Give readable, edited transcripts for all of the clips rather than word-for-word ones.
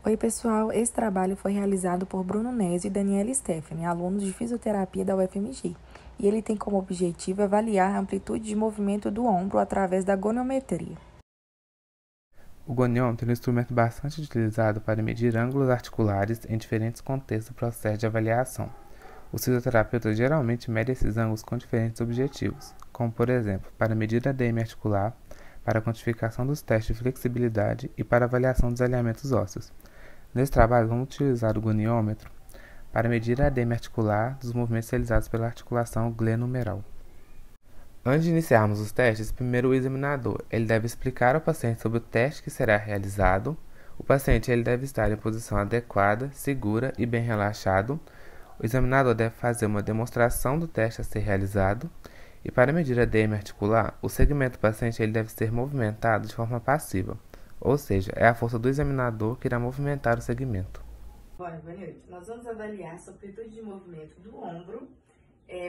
Oi, pessoal! Esse trabalho foi realizado por Bruno Nézio e Daniela Stephanie, alunos de fisioterapia da UFMG, e ele tem como objetivo avaliar a amplitude de movimento do ombro através da goniometria. O goniômetro é um instrumento bastante utilizado para medir ângulos articulares em diferentes contextos do processo de avaliação. Os fisioterapeutas geralmente medem esses ângulos com diferentes objetivos, como, por exemplo, para medir a ADM articular, para a quantificação dos testes de flexibilidade e para avaliação dos alinhamentos ósseos. Nesse trabalho, vamos utilizar o goniômetro para medir a ADM articular dos movimentos realizados pela articulação glenohumeral. Antes de iniciarmos os testes, primeiro o examinador ele deve explicar ao paciente sobre o teste que será realizado. O paciente ele deve estar em posição adequada, segura e bem relaxado. O examinador deve fazer uma demonstração do teste a ser realizado. E para medir a ADM articular, o segmento do paciente ele deve ser movimentado de forma passiva, ou seja, é a força do examinador que irá movimentar o segmento. Boa noite. Nós vamos avaliar a amplitude de movimento do ombro.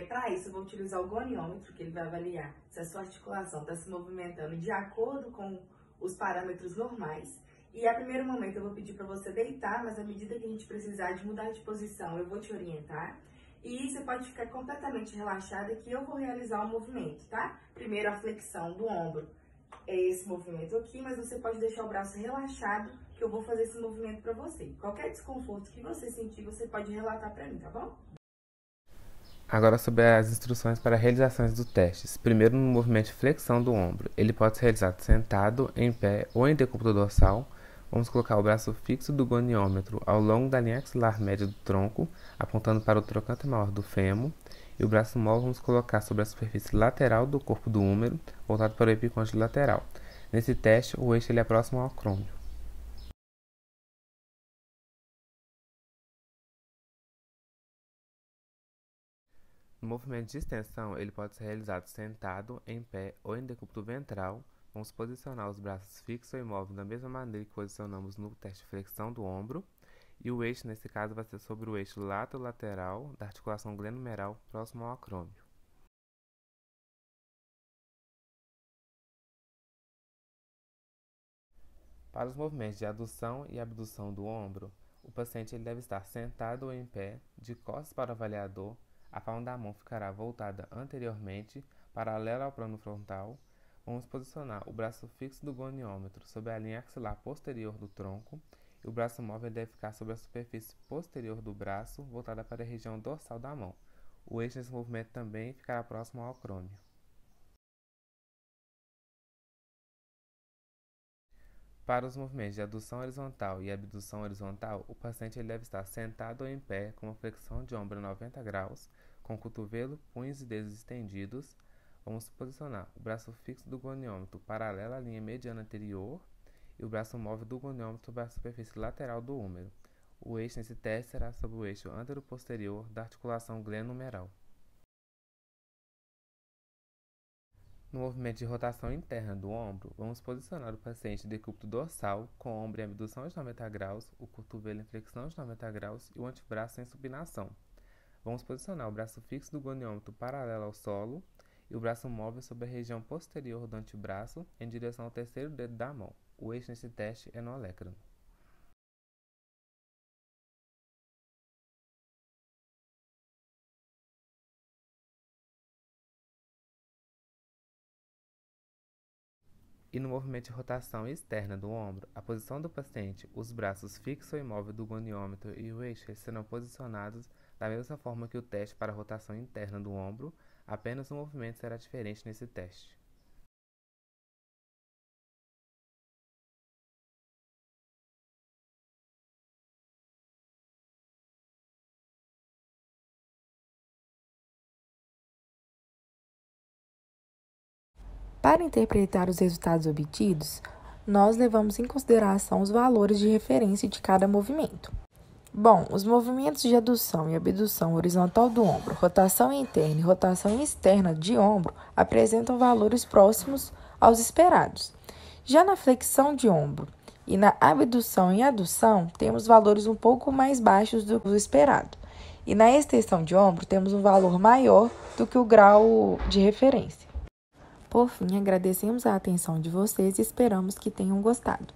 Para isso, eu vou utilizar o goniômetro, que ele vai avaliar se a sua articulação está se movimentando de acordo com os parâmetros normais. E a primeiro momento eu vou pedir para você deitar, mas à medida que a gente precisar de mudar de posição, eu vou te orientar. E você pode ficar completamente relaxada que eu vou realizar o movimento, tá? Primeiro a flexão do ombro, é esse movimento aqui, mas você pode deixar o braço relaxado que eu vou fazer esse movimento para você. Qualquer desconforto que você sentir, você pode relatar para mim, tá bom? Agora sobre as instruções para realizações dos testes. Primeiro, no movimento de flexão do ombro. Ele pode ser realizado sentado, em pé ou em decúbito dorsal. Vamos colocar o braço fixo do goniômetro ao longo da linha axilar média do tronco, apontando para o trocânter maior do fêmur. E o braço móvel vamos colocar sobre a superfície lateral do corpo do húmero, voltado para o epicôndilo lateral. Nesse teste, o eixo ele é próximo ao acrômio. O movimento de extensão ele pode ser realizado sentado, em pé ou em decúbito ventral. Vamos posicionar os braços fixos ou imóveis da mesma maneira que posicionamos no teste de flexão do ombro. E o eixo, nesse caso, vai ser sobre o eixo lateral da articulação glenohumeral próximo ao acrômio. Para os movimentos de adução e abdução do ombro, o paciente ele deve estar sentado ou em pé, de costas para o avaliador. A palma da mão ficará voltada anteriormente, paralela ao plano frontal. Vamos posicionar o braço fixo do goniômetro sobre a linha axilar posterior do tronco e o braço móvel deve ficar sobre a superfície posterior do braço, voltada para a região dorsal da mão. O eixo desse movimento também ficará próximo ao acrômio. Para os movimentos de adução horizontal e abdução horizontal, o paciente ele deve estar sentado ou em pé com uma flexão de ombro a 90 graus, com o cotovelo, punhos e dedos estendidos. Vamos posicionar o braço fixo do goniômetro paralelo à linha mediana anterior e o braço móvel do goniômetro sobre a superfície lateral do húmero. O eixo nesse teste será sobre o eixo antero-posterior da articulação glenohumeral. No movimento de rotação interna do ombro, vamos posicionar o paciente em decúbito dorsal, com o ombro em abdução de 90 graus, o cotovelo em flexão de 90 graus e o antebraço em supinação. Vamos posicionar o braço fixo do goniômetro paralelo ao solo e o braço móvel sobre a região posterior do antebraço em direção ao terceiro dedo da mão. O eixo nesse teste é no olecrano. E no movimento de rotação externa do ombro, a posição do paciente, os braços fixos ou imóveis do goniômetro e o eixo serão posicionados da mesma forma que o teste para a rotação interna do ombro, apenas o movimento será diferente nesse teste. Para interpretar os resultados obtidos, nós levamos em consideração os valores de referência de cada movimento. Bom, os movimentos de adução e abdução horizontal do ombro, rotação interna e rotação externa de ombro apresentam valores próximos aos esperados. Já na flexão de ombro e na abdução e adução, temos valores um pouco mais baixos do que o esperado. E na extensão de ombro, temos um valor maior do que o grau de referência. Por fim, agradecemos a atenção de vocês e esperamos que tenham gostado.